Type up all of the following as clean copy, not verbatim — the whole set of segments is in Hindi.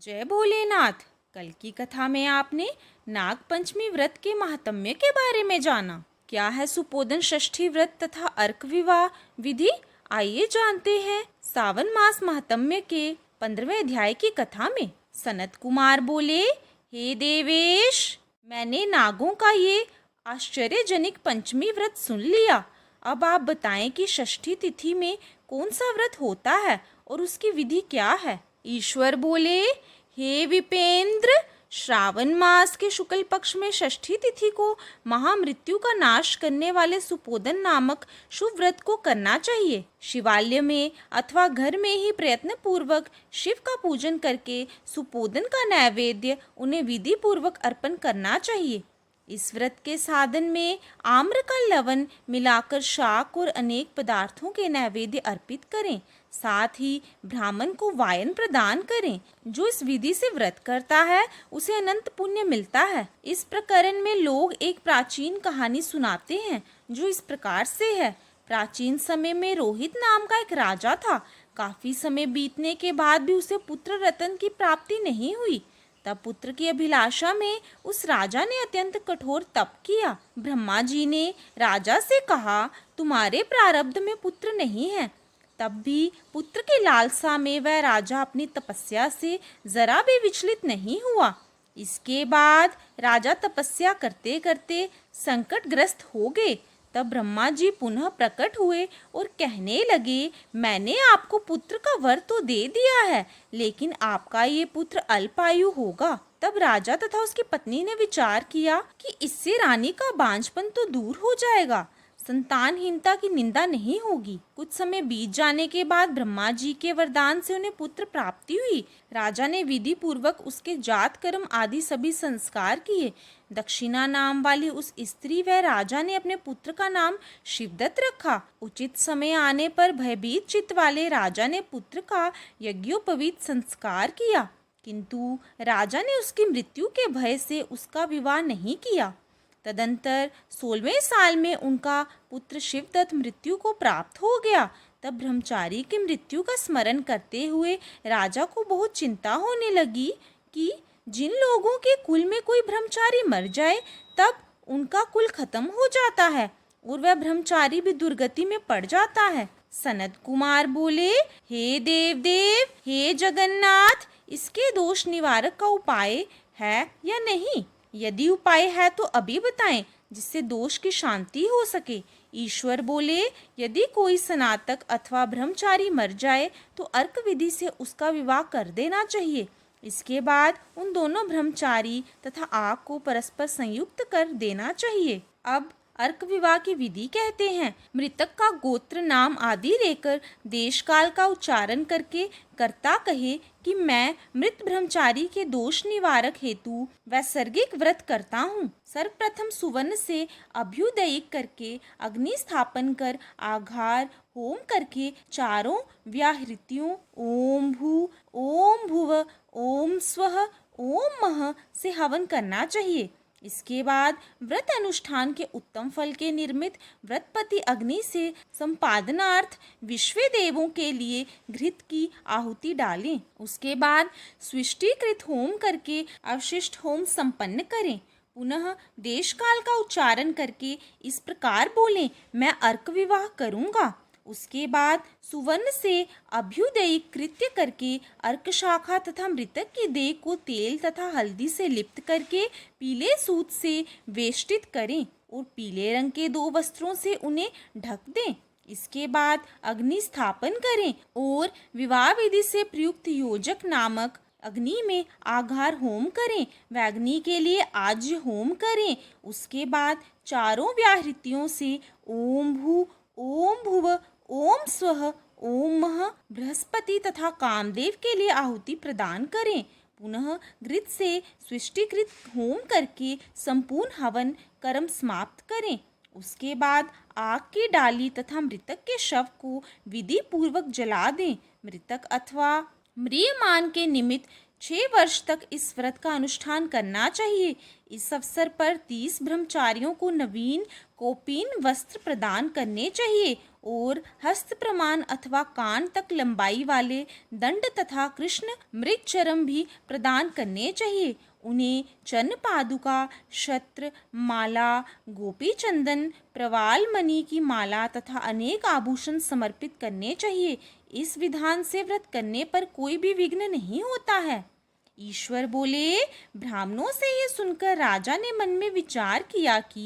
जय भोलेनाथ। कल की कथा में आपने नाग पंचमी व्रत के महात्म्य के बारे में जाना। क्या है सुपोदन षष्ठी व्रत तथा अर्क विवाह विधि? आइए जानते हैं। सावन मास महात्म्य के 15वें अध्याय की कथा में सनत कुमार बोले, हे देवेश, मैंने नागों का ये आश्चर्यजनक पंचमी व्रत सुन लिया। अब आप बताएं कि षष्ठी तिथि में कौन सा व्रत होता है और उसकी विधि क्या है? ईश्वर बोले, हे विपेंद्र, श्रावण मास के शुक्ल पक्ष में षष्ठी तिथि को महामृत्यु का नाश करने वाले सुपोदन नामक शुभ व्रत को करना चाहिए। शिवालय में अथवा घर में ही प्रयत्न पूर्वक शिव का पूजन करके सुपोदन का नैवेद्य उन्हें विधि पूर्वक अर्पण करना चाहिए। इस व्रत के साधन में आम्र का लवण मिलाकर शाक और अनेक पदार्थों के नैवेद्य अर्पित करें। साथ ही ब्राह्मण को वायन प्रदान करें। जो इस विधि से व्रत करता है उसे अनंत पुण्य मिलता है। इस प्रकरण में लोग एक प्राचीन कहानी सुनाते हैं जो इस प्रकार से है। प्राचीन समय में रोहित नाम का एक राजा था। काफी समय बीतने के बाद भी उसे पुत्र रतन की प्राप्ति नहीं हुई। तब पुत्र की अभिलाषा में उस राजा ने अत्यंत कठोर तप किया। ब्रह्मा जी ने राजा से कहा, तुम्हारे प्रारब्ध में पुत्र नहीं है। तब भी पुत्र की लालसा में वह राजा अपनी तपस्या से जरा भी विचलित नहीं हुआ। इसके बाद राजा तपस्या करते करते संकटग्रस्त हो गए। तब ब्रह्मा जी पुनः प्रकट हुए और कहने लगे, मैंने आपको पुत्र का वर तो दे दिया है, लेकिन आपका ये पुत्र अल्पायु होगा। तब राजा तथा उसकी पत्नी ने विचार किया कि इससे रानी का बांझपन तो दूर हो जाएगा, संतानहीनता की निंदा नहीं होगी। कुछ समय बीत जाने के बाद ब्रह्मा जी के वरदान से उन्हें पुत्र प्राप्ति हुई। राजा ने विधि पूर्वक उसके जात कर्म आदि सभी संस्कार किए। दक्षिणा नाम वाली उस स्त्री व राजा ने अपने पुत्र का नाम शिवदत्त रखा। उचित समय आने पर भयभीत चित्त वाले राजा ने पुत्र का यज्ञोपवीत संस्कार किया, किंतु राजा ने उसकी मृत्यु के भय से उसका विवाह नहीं किया। तदंतर 16वें साल में उनका पुत्र शिवदत्त मृत्यु को प्राप्त हो गया। तब ब्रह्मचारी की मृत्यु का स्मरण करते हुए राजा को बहुत चिंता होने लगी कि जिन लोगों के कुल में कोई ब्रह्मचारी मर जाए तब उनका कुल खत्म हो जाता है और वह ब्रह्मचारी भी दुर्गति में पड़ जाता है। सनत कुमार बोले, हे देव, हे जगन्नाथ, इसके दोष निवारक का उपाय है या नहीं? यदि उपाय है तो अभी बताएं, जिससे दोष की शांति हो सके। ईश्वर बोले, यदि कोई स्नातक अथवा ब्रह्मचारी मर जाए तो अर्क विधि से उसका विवाह कर देना चाहिए। इसके बाद उन दोनों ब्रह्मचारी तथा आग को परस्पर संयुक्त कर देना चाहिए। अब अर्क विवाह की विधि कहते हैं। मृतक का गोत्र नाम आदि लेकर देश काल का उच्चारण करके कर्ता कहे कि मैं मृत ब्रह्मचारी के दोष निवारक हेतु वैसर्गिक व्रत करता हूँ। सर्वप्रथम सुवर्ण से अभ्युदयिक करके अग्नि स्थापन कर आघार होम करके चारों व्याहृतियों ओम भू, ओम भुव, ओम स्वः, ओम मह से हवन करना चाहिए। इसके बाद व्रत अनुष्ठान के उत्तम फल के निर्मित व्रतपति अग्नि से संपादनार्थ विश्व देवों के लिए घृत की आहुति डालें। उसके बाद सृष्टिकृत होम करके अवशिष्ट होम संपन्न करें। पुनः देश काल का उच्चारण करके इस प्रकार बोलें, मैं अर्क विवाह करूँगा। उसके बाद सुवर्ण से अभ्युदयिक कृत्य करके अर्क शाखा तथा मृतक की देह को तेल तथा हल्दी से लिप्त करके पीले सूत से वेष्टित करें और पीले रंग के 2 वस्त्रों से उन्हें ढक दें। इसके बाद अग्नि स्थापन करें और विवाह विधि से प्रयुक्त योजक नामक अग्नि में आघार होम करें व अग्नि के लिए आज्य होम करें। उसके बाद चारों व्याहृतियों से ओम भू, ओम भुव, ओम स्वः, ओम मह बृहस्पति तथा कामदेव के लिए आहुति प्रदान करें। पुनः घृत से सृष्टिकृत होम करके संपूर्ण हवन कर्म समाप्त करें। उसके बाद आग की डाली तथा मृतक के शव को विधि पूर्वक जला दें। मृतक अथवा म्रियमान के निमित्त 6 वर्ष तक इस व्रत का अनुष्ठान करना चाहिए। इस अवसर पर 30 ब्रह्मचारियों को नवीन कौपीन वस्त्र प्रदान करने चाहिए और हस्त प्रमाण अथवा कान तक लंबाई वाले दंड तथा कृष्ण मृगचरम भी प्रदान करने चाहिए। उन्हें चन्न पादुका, छत्र, माला, गोपी चंदन, प्रवाल मणि की माला तथा अनेक आभूषण समर्पित करने चाहिए। इस विधान से व्रत करने पर कोई भी विघ्न नहीं होता है। ईश्वर बोले। ब्राह्मणों से ये सुनकर राजा ने मन में विचार किया कि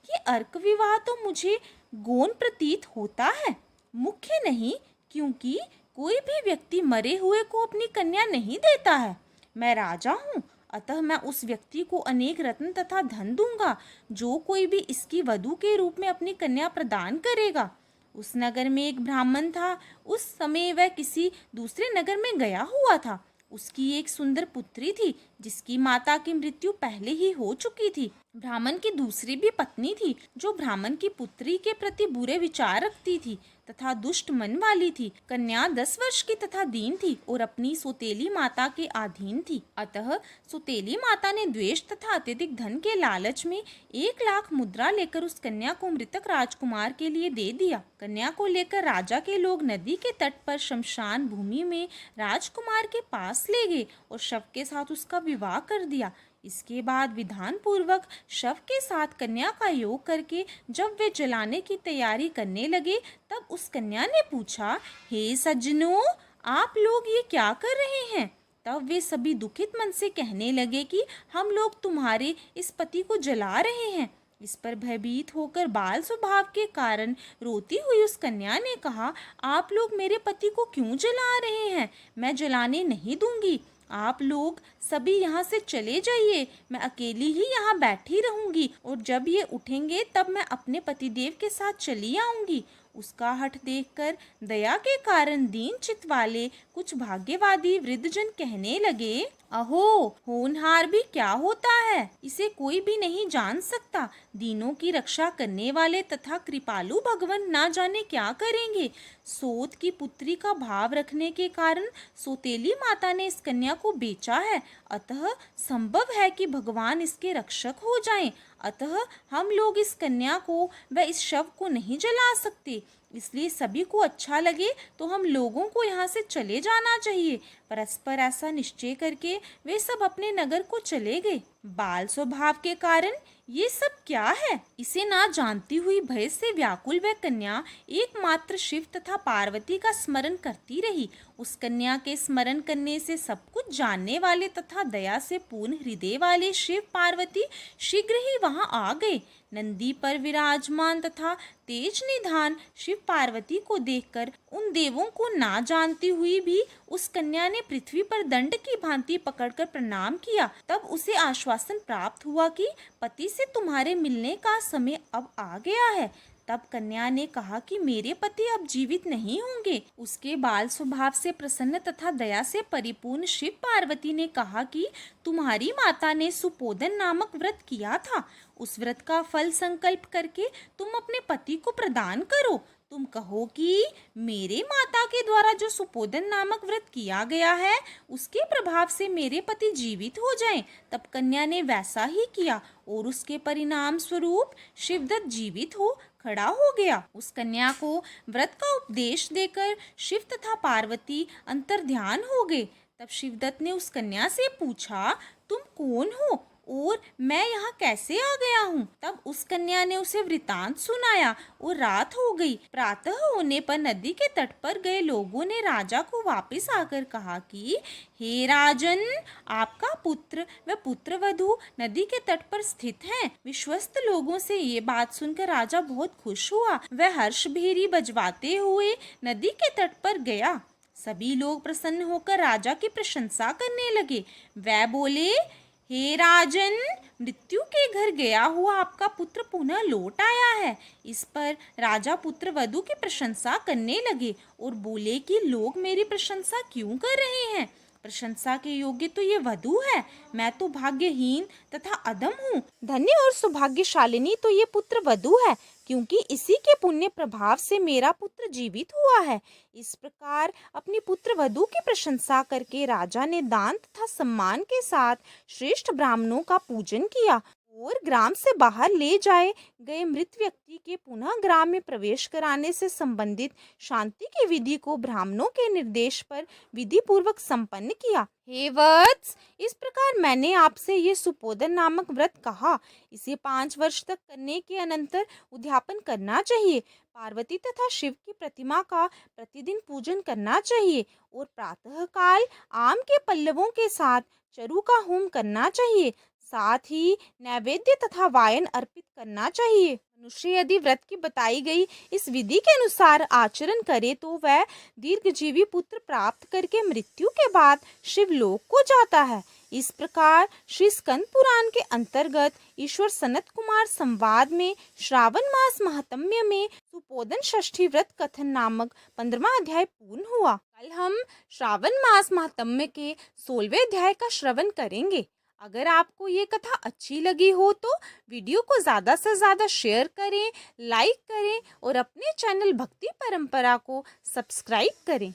ये अर्क विवाह तो मुझे गौण प्रतीत होता है, मुख्य नहीं, क्योंकि कोई भी व्यक्ति मरे हुए को अपनी कन्या नहीं देता है। मैं राजा हूँ, अतः मैं उस व्यक्ति को अनेक रत्न तथा धन दूंगा जो कोई भी इसकी वधू के रूप में अपनी कन्या प्रदान करेगा। उस नगर में एक ब्राह्मण था। उस समय वह किसी दूसरे नगर में गया हुआ था। उसकी एक सुंदर पुत्री थी जिसकी माता की मृत्यु पहले ही हो चुकी थी। ब्राह्मण की दूसरी भी पत्नी थी जो ब्राह्मण की पुत्री के प्रति बुरे विचार रखती थी तथा दुष्ट मन वाली थी। कन्या 10 वर्ष की तथा दीन थी और अपनी सौतेली माता के अधीन थी। अतः सौतेली माता ने द्वेष तथा अत्यधिक धन के लालच में 1 लाख मुद्रा लेकर उस कन्या को मृतक राजकुमार के लिए दे दिया। कन्या को लेकर राजा के लोग नदी के तट पर शमशान भूमि में राजकुमार के पास ले गए और शव के साथ उसका विवाह कर दिया। इसके बाद विधान पूर्वक शव के साथ कन्या का योग करके जब वे जलाने की तैयारी करने लगे तब उस कन्या ने पूछा, हे सज्जनों, आप लोग ये क्या कर रहे हैं? तब वे सभी दुखित मन से कहने लगे कि हम लोग तुम्हारे इस पति को जला रहे हैं। इस पर भयभीत होकर बाल स्वभाव के कारण रोती हुई उस कन्या ने कहा, आप लोग मेरे पति को क्यों जला रहे हैं? मैं जलाने नहीं दूंगी। आप लोग सभी यहाँ से चले जाइए, मैं अकेली ही यहाँ बैठी रहूंगी और जब ये उठेंगे तब मैं अपने पतिदेव के साथ चली आऊंगी। उसका हठ देखकर दया के कारण दीन चित्त वाले कुछ भाग्यवादी वृद्धजन कहने लगे, अहो, होनहार भी क्या होता है, इसे कोई भी नहीं जान सकता। दीनों की रक्षा करने वाले तथा कृपालु भगवान ना जाने क्या करेंगे। सोत की पुत्री का भाव रखने के कारण सौतेली माता ने इस कन्या को बेचा है, अतः संभव है कि भगवान इसके रक्षक हो जाएं। अतः हम लोग इस कन्या को व इस शव को नहीं जला सकते, इसलिए सभी को अच्छा लगे तो हम लोगों को यहाँ से चले जाना चाहिए। परस्पर ऐसा निश्चय करके वे सब अपने नगर को चले गए। बाल स्वभाव के कारण ये सब क्या है, इसे ना जानती हुई भय से व्याकुल वह कन्या एकमात्र शिव तथा पार्वती का स्मरण करती रही। उस कन्या के स्मरण करने से सब कुछ जानने वाले तथा दया से पूर्ण हृदय वाले शिव पार्वती शीघ्र ही वहां आ गए। नंदी पर विराजमान तथा तेज निधान शिव पार्वती को देखकर उन देवों को ना जानती हुई भी उस कन्या ने पृथ्वी पर दंड की भांति पकड़कर प्रणाम किया। तब उसे आश्वासन प्राप्त हुआ कि पति से तुम्हारे मिलने का समय अब आ गया है। तब कन्या ने कहा कि मेरे पति अब जीवित नहीं होंगे। उसके बाल स्वभाव से प्रसन्न तथा दया से परिपूर्ण शिव पार्वती ने कहा कि तुम्हारी माता ने सुपोदन नामक व्रत किया था, उस व्रत का फल संकल्प करके तुम अपने पति को प्रदान करो। तुम कहो कि मेरे माता के द्वारा जो सुपोदन नामक व्रत किया गया है उसके प्रभाव से मेरे पति जीवित हो जाएं। तब कन्या ने वैसा ही किया और उसके परिणाम स्वरूप शिवदत्त जीवित हो खड़ा हो गया। उस कन्या को व्रत का उपदेश देकर शिव तथा पार्वती अंतर्ध्यान हो गए। तब शिवदत्त ने उस कन्या से पूछा, तुम कौन हो और मैं यहाँ कैसे आ गया हूँ? तब उस कन्या ने उसे वृतांत सुनाया और रात हो गई। प्रातः होने पर नदी के तट पर गए लोगों ने राजा को वापस आकर कहा कि हे राजन, आपका पुत्र व पुत्रवधू नदी के तट पर स्थित हैं। विश्वस्त लोगों से ये बात सुनकर राजा बहुत खुश हुआ। वह हर्ष भेरी बजवाते हुए नदी के तट पर गया। सभी लोग प्रसन्न होकर राजा की प्रशंसा करने लगे। वह बोले, हे राजन, मृत्यु के घर गया हुआ आपका पुत्र पुनः लौट आया है। इस पर राजा पुत्र वधू की प्रशंसा करने लगे और बोले कि लोग मेरी प्रशंसा क्यों कर रहे हैं? प्रशंसा के योग्य तो ये वधू है। मैं तो भाग्यहीन तथा अधम हूँ। धन्य और सौभाग्यशालिनी तो ये पुत्र वधू है, क्योंकि इसी के पुण्य प्रभाव से मेरा पुत्र जीवित हुआ है। इस प्रकार अपनी पुत्र वधू की प्रशंसा करके राजा ने दान तथा सम्मान के साथ श्रेष्ठ ब्राह्मणों का पूजन किया और ग्राम से बाहर ले जाए गए मृत व्यक्ति के पुनः ग्राम में प्रवेश कराने से संबंधित शांति की विधि को ब्राह्मणों के निर्देश पर विधि पूर्वक संपन्न किया। हे वत्स, इस प्रकार मैंने आपसे ये सुपोदन नामक व्रत कहा। इसे 5 वर्ष तक करने के अनंतर उद्यापन करना चाहिए। पार्वती तथा शिव की प्रतिमा का प्रतिदिन पूजन करना चाहिए और प्रातः काल आम के पल्लवों के साथ चरु का होम करना चाहिए। साथ ही नैवेद्य तथा वायन अर्पित करना चाहिए। मनुष्य यदि व्रत की बताई गई इस विधि के अनुसार आचरण करे तो वह दीर्घजीवी पुत्र प्राप्त करके मृत्यु के बाद शिवलोक को जाता है। इस प्रकार श्री स्कंद पुराण के अंतर्गत ईश्वर सनत कुमार संवाद में श्रावण मास महात्म्य में सुपोदन षष्ठी व्रत कथन नामक 15वां अध्याय पूर्ण हुआ। कल हम श्रावण मास महात्म्य के 16वें अध्याय का श्रवण करेंगे। अगर आपको ये कथा अच्छी लगी हो तो वीडियो को ज़्यादा से ज़्यादा शेयर करें, लाइक करें और अपने चैनल भक्ति परंपरा को सब्सक्राइब करें।